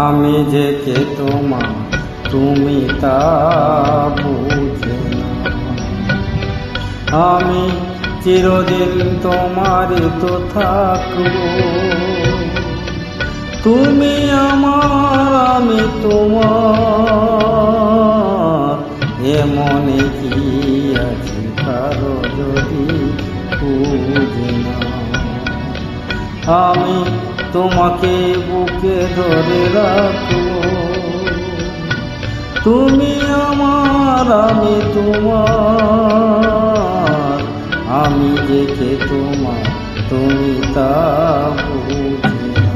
আমি যে কে তোমার তুমি তা বুঝে না। আমি চিরদিন তোমারই তো থাকবো, তুমি আমার আমি তোমার। এমনে কি আছে কারো যদি বুঝে না। আমি তোমাকে বুকে ধরে রাখবো, তুমি আমার আমি তোমার। আমি যে কে তোমার তুমি তা বুঝে না।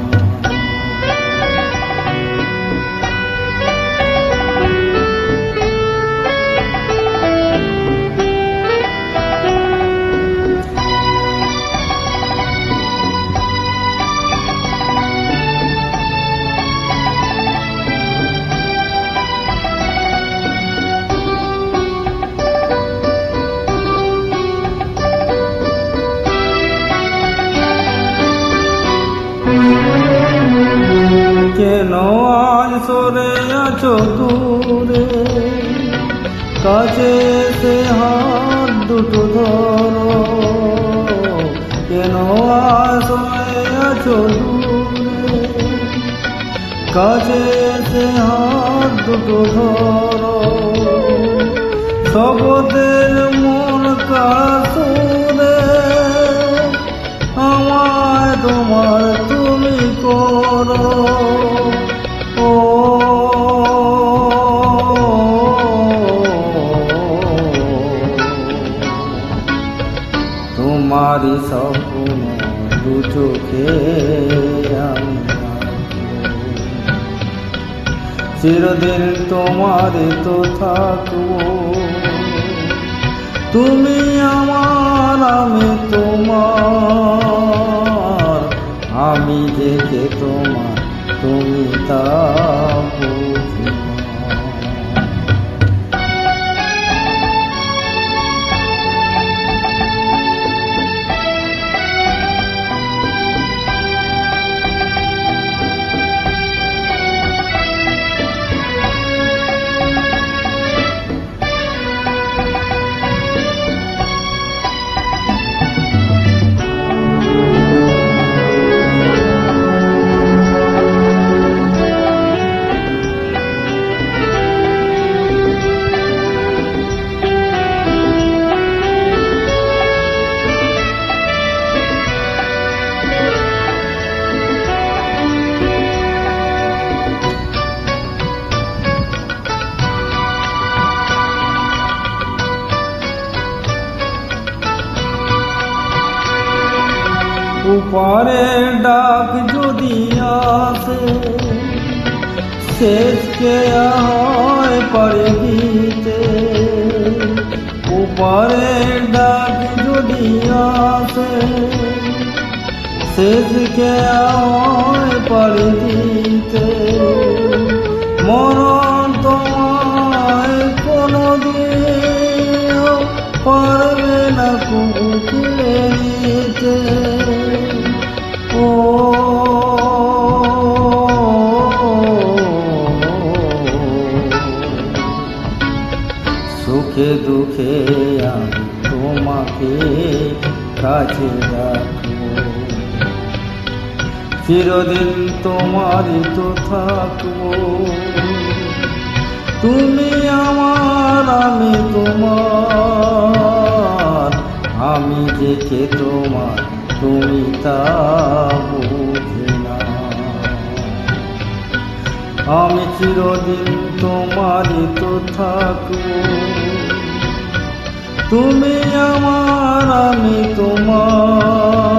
কেন আজ সরে আছো দূরে, কাছে সে হাত দুটো ধরো। কেন আজ সরে আছো দূরে, কাছে সে হাত দুটো ধরো। শব্দের মন কাসুরে আমায় তোমার তুমি করো। তোমারই স্বপ্ন দু চোখে আমি চিরদিন তোমারই তো থাকবো, তুমি আমার আমি তোমার। আমি যে কে তোমার তুমি তা বুঝে না। উপরের ডাক যদি আসে শেষকে হয় পারে দিতে। উপরের ডাক যদি আসে শেষকে হয় পারে দিতে। মরণ তোমায় কোনোদিন পারবে না কুকিলে নিতে। সুখে দুঃখে আমি তোমাকে কাছে রাখবো, চিরদিন তোমারই তো থাকবো। তুমি আমার আমি তোমার। আমি যে কে তোমার তুমি তা বুঝে না। আমি চিরদিন তোমারই তো থাকবো, তুমি আমার আমি তোমার।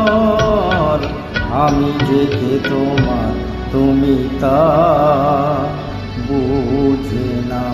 আমি যে কে তোমার তুমি তা বুঝে না।